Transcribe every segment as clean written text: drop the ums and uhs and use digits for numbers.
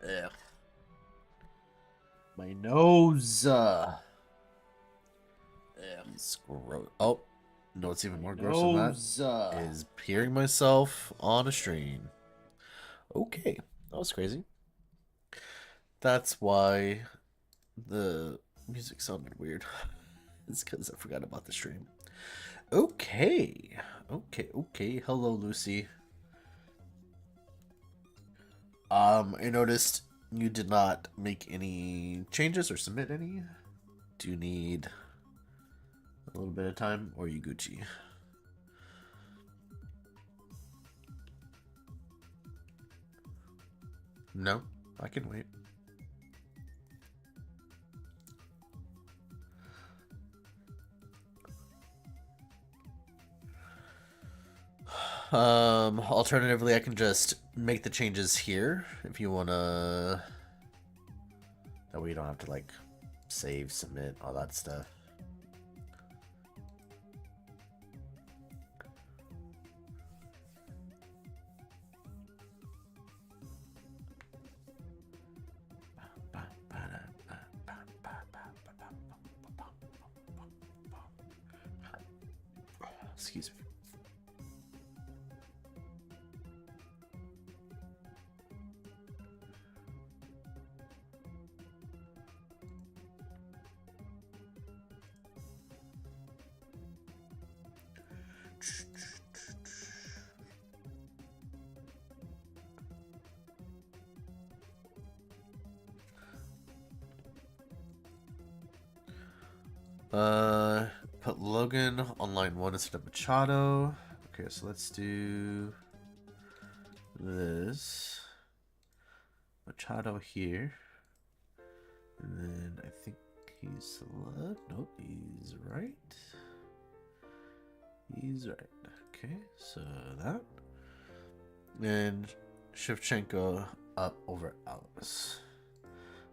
Ugh. My nose. It's gross. Oh, no, it's even My more gross than that. nose. Is hearing myself on a stream. Okay, that was crazy. That's why the music sounded weird. It's because I forgot about the stream. Okay. Okay. Hello, Lucy. I noticed you did not make any changes or submit any. Do you need a little bit of time, or are you Gucci? No, I can wait. Alternatively, I can just make the changes here if you wanna. That way you don't have to like save, submit, all that stuff. Excuse me. Put Logan on line 1 instead of Machado. Okay, so let's do this. Machado here. And then I think he's left. Nope, he's right. He's right. Okay, so that. And Shevchenko up over Alice.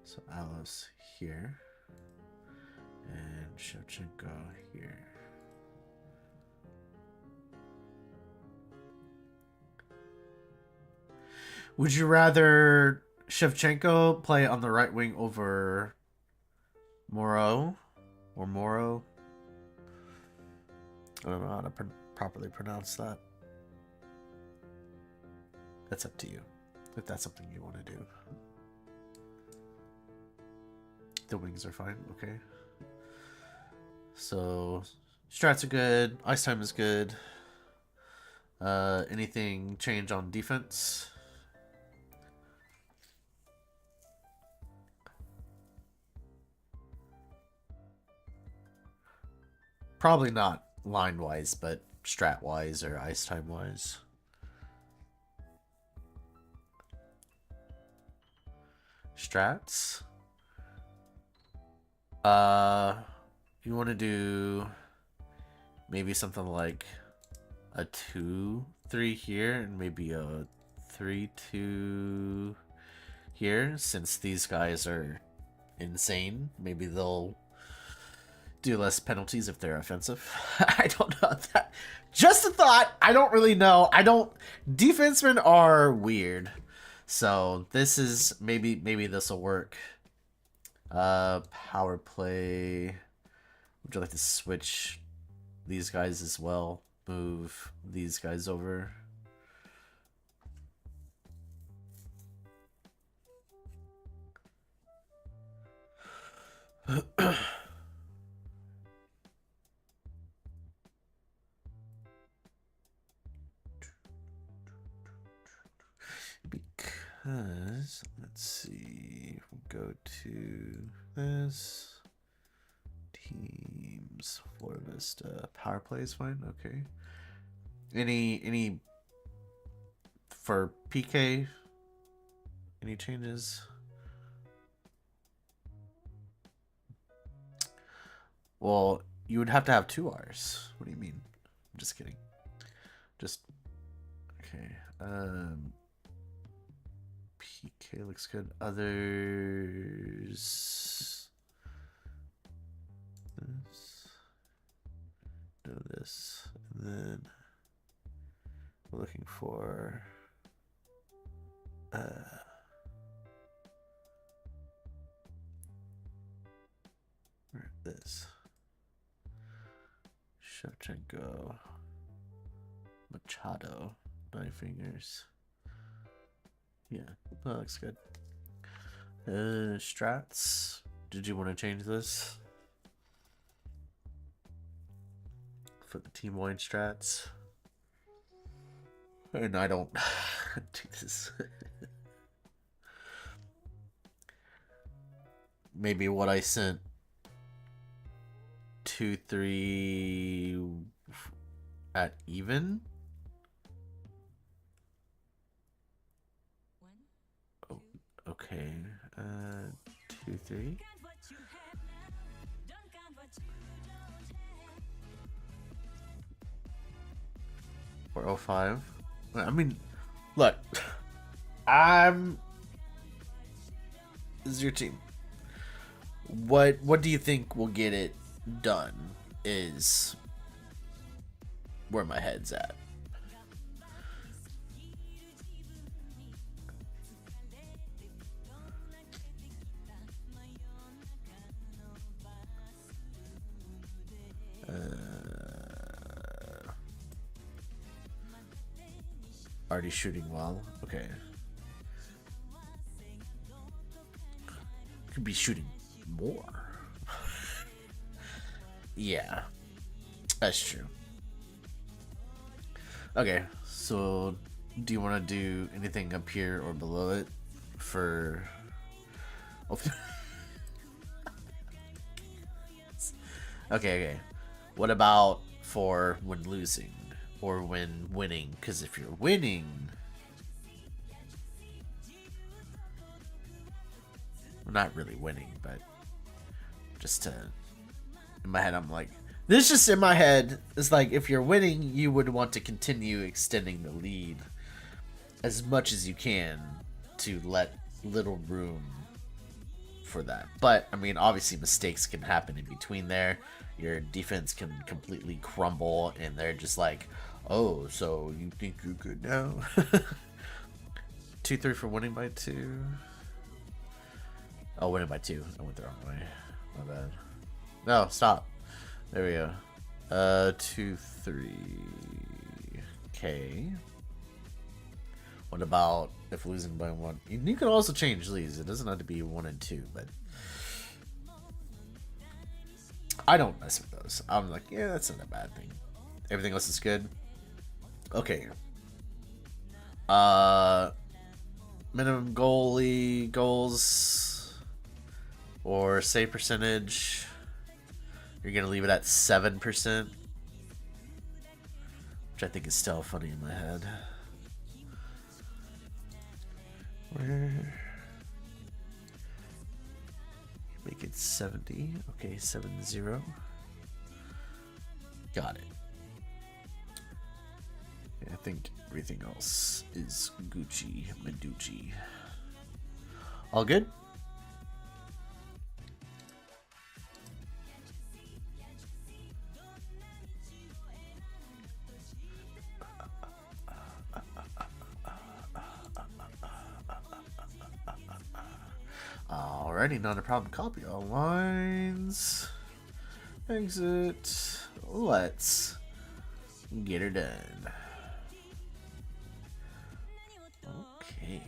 So Alice here. And Shevchenko here. Would you rather Shevchenko play on the right wing over Moro? Or Moro? I don't know how to properly pronounce that. That's up to you. If that's something you want to do. The wings are fine, okay. So, strats are good. Ice time is good. Anything change on defense? Probably not line-wise, but strat-wise or ice time-wise. Strats? You want to do maybe something like a 2-3 here and maybe a 3-2 here, since these guys are insane. Maybe they'll do less penalties if they're offensive. I don't know that. Just a thought. I don't really know. I don't. Defensemen are weird, so this is maybe this will work. Power play. Would you like to switch these guys as well? Move these guys over. Because let's see, we'll go to this teams Florida Vista. Power play is fine. Okay. Any for PK? Any changes? Well, you would have to have 2 R's. What do you mean? I'm just kidding. Just okay. PK looks good. Others. This. No, this. And then we're looking for This. Shevchenko. Machado. 9 fingers. Yeah, that looks good. Strats. Did you want to change this? For the team wide strats. And I don't do this. Maybe what I sent 2, 3 at even. Oh, okay. 2, 3. Or 05. I mean, look. This is your team. What do you think will get it done is where my head's at. Already shooting well. Okay. Could be shooting more. Yeah. That's true. Okay, so do you want to do anything up here or below it for... okay. What about for when losing or when winning? Because if you're winning, well, not really winning, but just to, in my head, I'm like, this just in my head is like, if you're winning, you would want to continue extending the lead as much as you can to let little room for that. But I mean, obviously mistakes can happen in between there. Your defense can completely crumble and they're just like, oh, so you think you're good now? 2, 3 for winning by 2. Oh, winning by 2. I went the wrong way. My bad. No, stop. There we go. 2, 3. Okay. What about if losing by 1? You can also change these. It doesn't have to be 1 and 2, but I don't mess with those. I'm like, yeah, that's not a bad thing. Everything else is good. Okay. Minimum goals or save percentage. You're gonna leave it at 7%, which I think is still funny in my head. Where? Make it 70. Okay, 70. Got it. Okay, I think everything else is Gucci Meducci. All good? Alrighty, not a problem. Copy all lines. Exit. Let's get her done. Okay.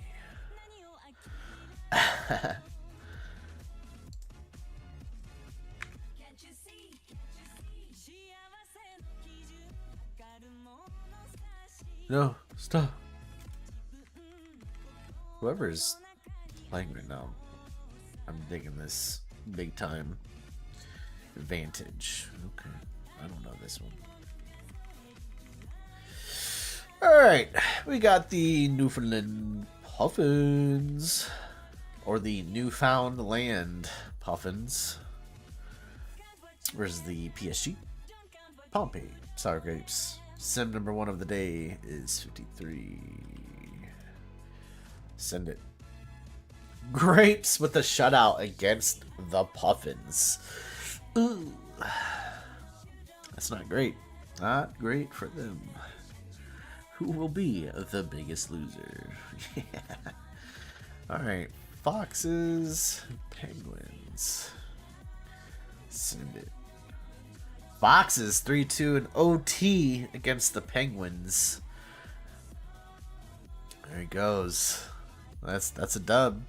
No, stop. Whoever's playing right now, I'm digging this big time. Vantage. Okay. I don't know this one. Alright. We got the Newfoundland Puffins. Or the Newfoundland Puffins. Where's the PSG? Pompey. Sour Grapes. Sim number 1 of the day is 53. Send it. Grapes with a shutout against the Puffins. Ooh. That's not great. Not great for them. Who will be the biggest loser? Yeah. Alright. Foxes. Penguins. Send it. Foxes 3-2 in OT against the Penguins. There he goes. That's a dub.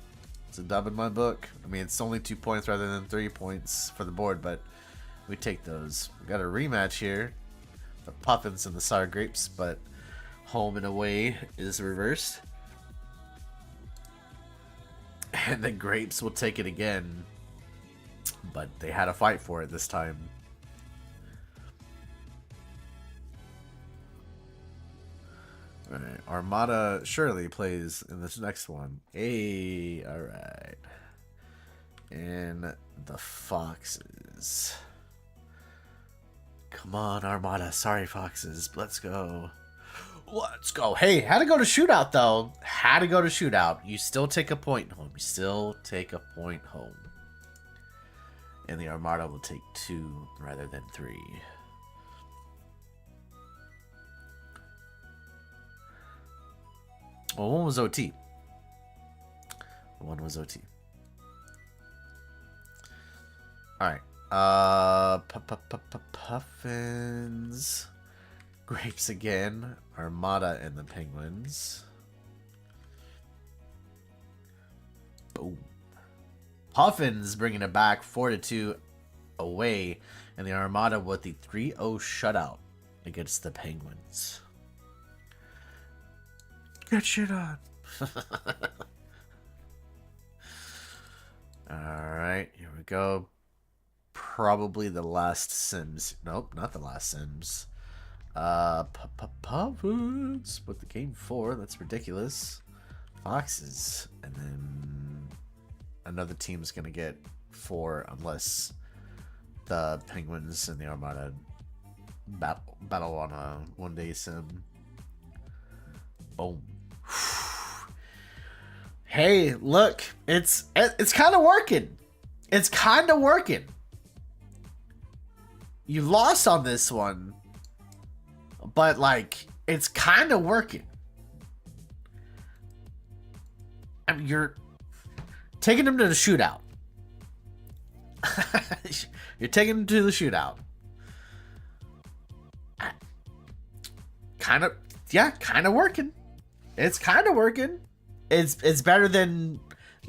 It's a dub in my book. I mean, it's only 2 points rather than 3 points for the board, but we take those. We got a rematch here. The Puffins and the Sour Grapes, but home and away is reversed. And the Grapes will take it again, but they had a fight for it this time. Alright, Armada surely plays in this next one. Hey, alright. And the Foxes. Come on, Armada. Sorry, Foxes. Let's go. Let's go. Hey, had to go to shootout, though. Had to go to shootout. You still take a point home. You still take a point home. And the Armada will take 2 rather than 3. Well, one was OT. One was OT. Alright. Puffins. Grapes again. Armada and the Penguins. Boom. Puffins bringing it back 4-2 away. And the Armada with the 3-0 shutout against the Penguins. Get shit on. Alright, here we go. Probably the last Sims. Nope, not the last Sims. Puffins with the game 4. That's ridiculous. Foxes. And then another team's gonna get 4 unless the Penguins and the Armada battle on a one-day sim. Boom. Hey, look, it's kind of working. It's kind of working. You lost on this one, but like it's kind of working. I mean, you're taking them to the shootout. You're taking them to the shootout. Kind of working. It's kind of working. It's better than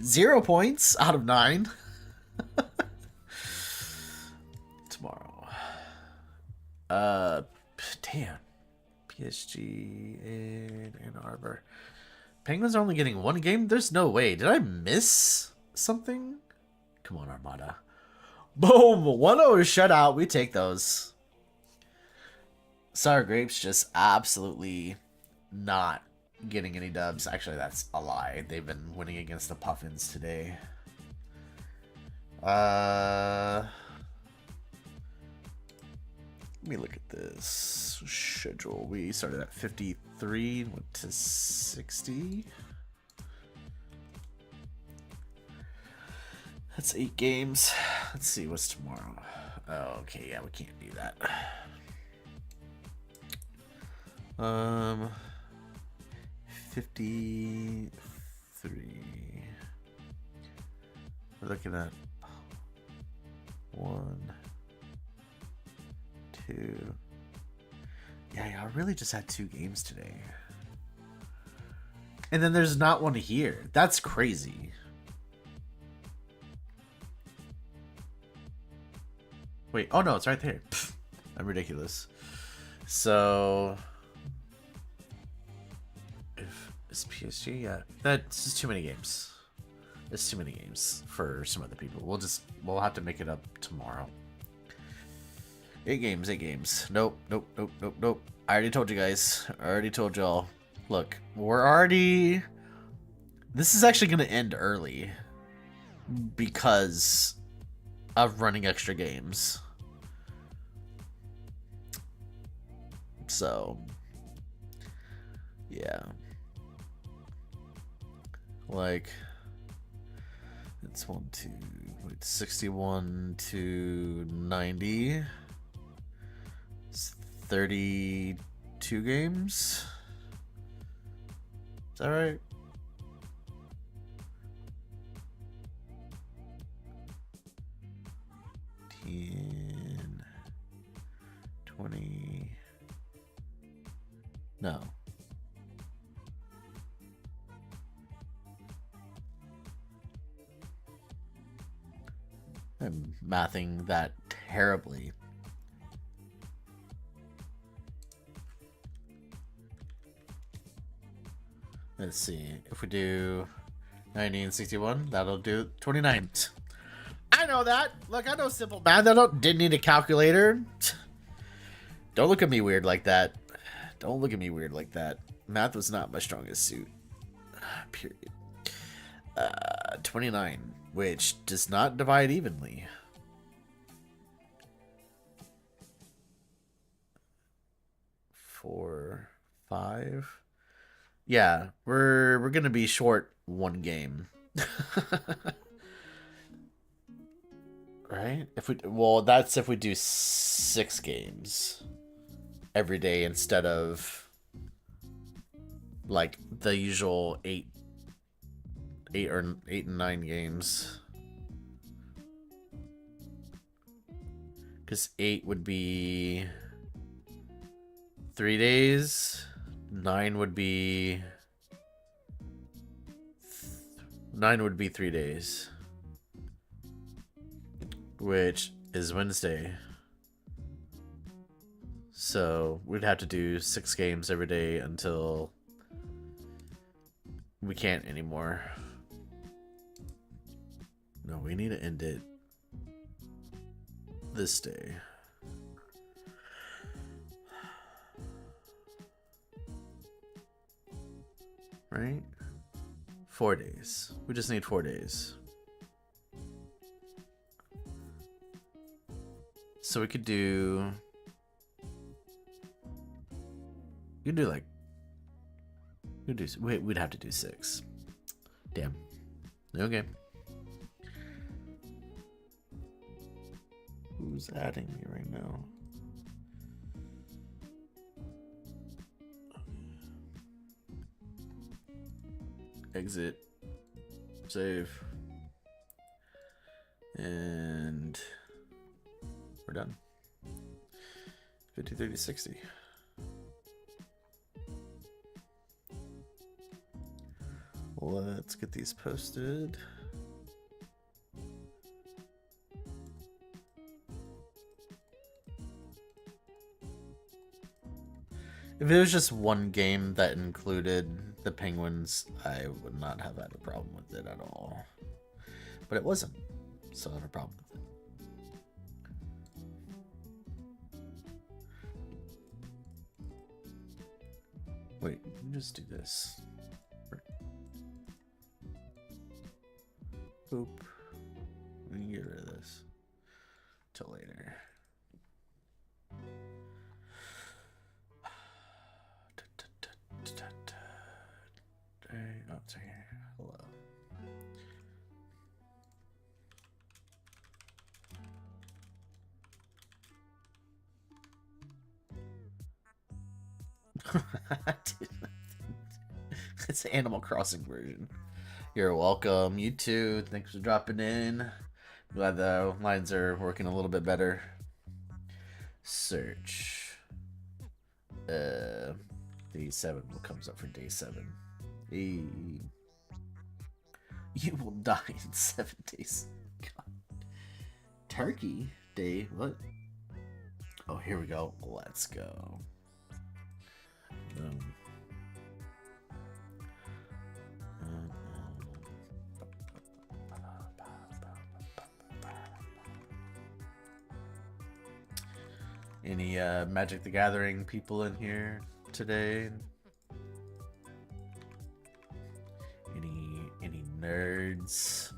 0 points out of 9. Tomorrow. Damn. PSG in Ann Arbor. Penguins are only getting 1 game? There's no way. Did I miss something? Come on, Armada. Boom! 1-0 shutout. We take those. Sour Grapes just absolutely not getting any dubs. Actually, that's a lie. They've been winning against the Puffins today. Let me look at this schedule. We started at 53, went to 60. That's 8 games. Let's see what's tomorrow. Oh, okay, yeah, we can't do that. 53. We're looking at 1, 2. Yeah, I really just had 2 games today. And then there's not one here. That's crazy. Wait, oh no, it's right there. Pfft, I'm ridiculous. So if it's PSG, yeah, that's just too many games. It's too many games for some other people. We'll have to make it up tomorrow. 8 games. Nope. I already told you guys. I already told y'all. Look, this is actually gonna end early because of running extra games. So yeah, like it's 61 to 90. It's 32 games. Is that right? 19, 20. No. I'm mathing that terribly. Let's see. If we do 90 and 61, that'll do 29. I know that. Look, I know simple math. Didn't need a calculator. Don't look at me weird like that. Don't look at me weird like that. Math was not my strongest suit. Period. 29, which does not divide evenly. 4, 5. Yeah, we're gonna be short one game. Right? That's if we do 6 games every day instead of like the usual 8 and 9 games. Because 8 would be 3 days. 9 would be 3 days, which is Wednesday. So we'd have to do 6 games every day until we can't anymore. No, we need to end it this day. Right? 4 days. We just need 4 days. So we could do... You could do like... We'd have to do 6. Damn. Okay. Who's adding me right now? Exit, save, and we're done. 50, 30, 60. Let's get these posted. If it was just one game that included the Penguins, I would not have had a problem with it at all. But it wasn't, so I have a problem with it. Wait, let me just do this. Boop. We can get rid of this till later. Oh, it's right here. Hello. It's the Animal Crossing version. You're welcome. You too. Thanks for dropping in. Glad the lines are working a little bit better. Search. Day 7. What comes up for day 7? Hey. You will die in 7 days. God. Turkey Day? What? Oh, here we go. Let's go. Any Magic the Gathering people in here today? Any nerds?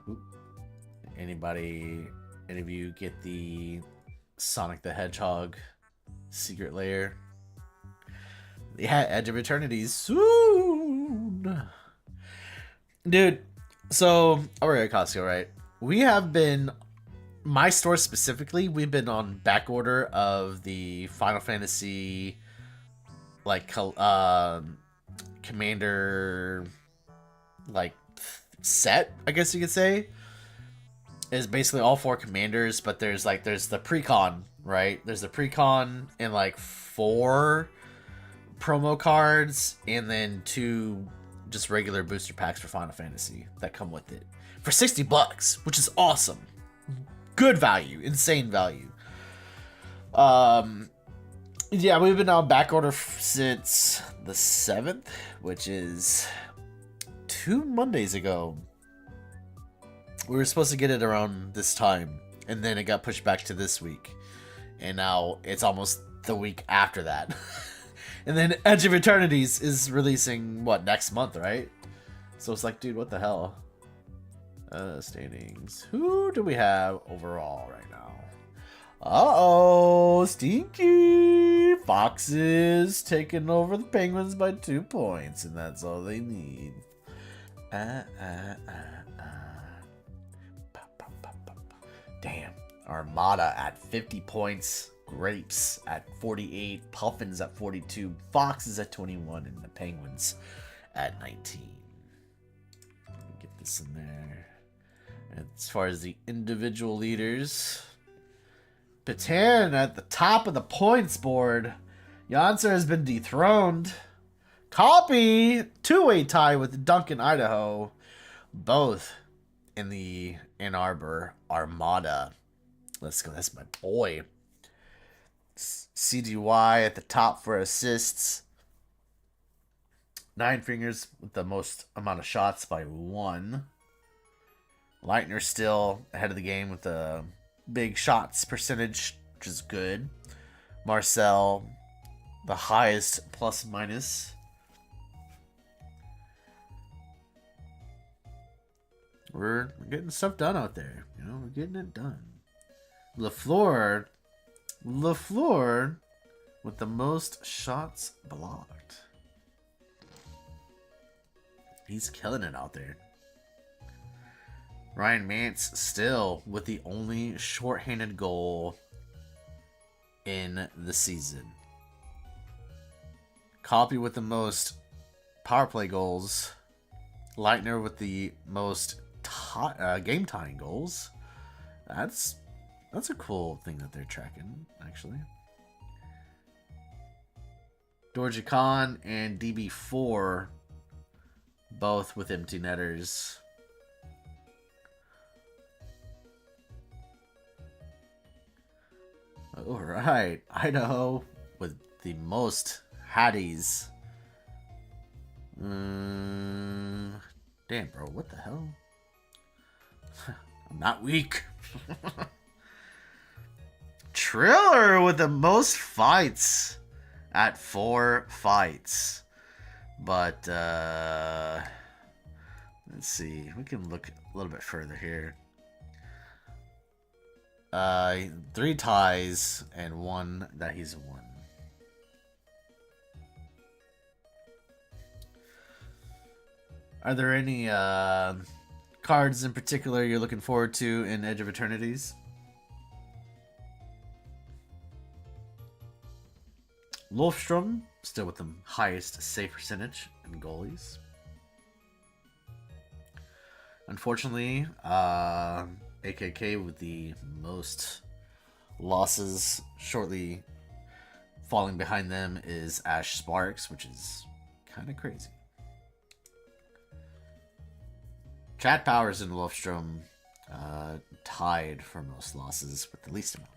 Oop. Any of you get the Sonic the Hedgehog secret lair? Yeah, Edge of Eternity soon. Dude, so we're at Costco, right? We have been, my store specifically, we've been on back order of the Final Fantasy, like, Commander like set, I guess you could say, is basically all 4 commanders, but there's the precon, right? There's the precon and like 4 promo cards, and then 2 just regular booster packs for Final Fantasy that come with it for $60, which is awesome. Good value, insane value. Yeah, we've been on back order since the 7th, which is 2 Mondays ago. We were supposed to get it around this time, and then it got pushed back to this week. And now it's almost the week after that. And then Edge of Eternities is releasing, what, next month, right? So it's like, dude, what the hell? Standings. Who do we have overall right now? Uh-oh, Stinky! Foxes taking over the Penguins by 2 points, and that's all they need. Damn. Armada at 50 points. Grapes at 48. Puffins at 42. Foxes at 21. And the Penguins at 19. Get this in there. And as far as the individual leaders, Patan at the top of the points board. Yonser has been dethroned. Copy, 2-way tie with Duncan, Idaho. Both in the Ann Arbor Armada. Let's go. That's my boy. CGY at the top for assists. 9 Fingers with the most amount of shots by 1. Leitner still ahead of the game with the big shots percentage, which is good. Marcel, the highest plus minus. We're getting stuff done out there. You know, we're getting it done. LaFleur with the most shots blocked. He's killing it out there. Ryan Mance still with the only shorthanded goal in the season. Copy with the most power play goals. Leitner with the most game tying goals. That's a cool thing that they're tracking, actually. Dorji Khan and DB4 both with empty netters. All right, Idaho with the most Hatties. Damn, bro, what the hell? I'm not weak. Triller with the most fights at 4 fights. But, let's see. We can look a little bit further here. 3 ties and 1 that he's won. Are there any cards in particular you're looking forward to in Edge of Eternities? Lofstrom, still with the highest save percentage in goalies. Unfortunately, AKK with the most losses. Shortly falling behind them is Ash Sparks, which is kind of crazy. Chad Powers and Wolfstrom tied for most losses with the least amount.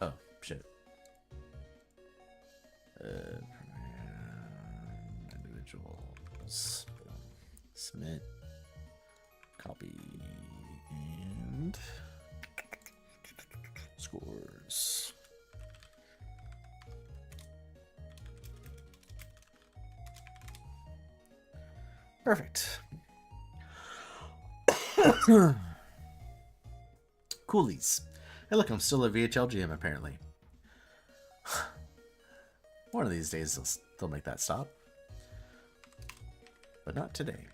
Oh, shit. Individuals. Submit. Copy. And scores. Perfect. Coolies. Hey, look, I'm still a VHL GM, apparently. One of these days, they'll make that stop. But not today.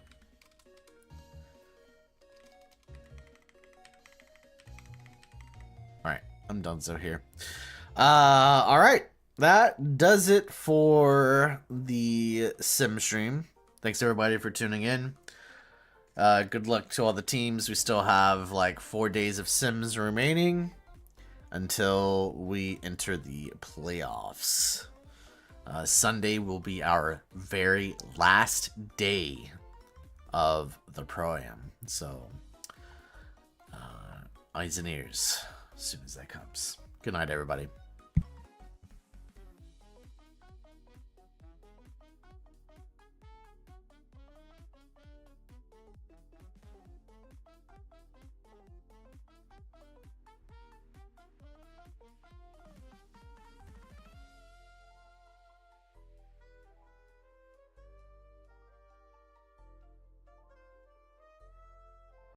Alright, I'm done so here. Alright. that does it for the sim stream. Thanks everybody for tuning in. Good luck to all the teams. We still have like 4 days of Sims remaining until we enter the playoffs. Sunday will be our very last day of the Pro-Am. So, eyes and ears as soon as that comes. Good night, everybody.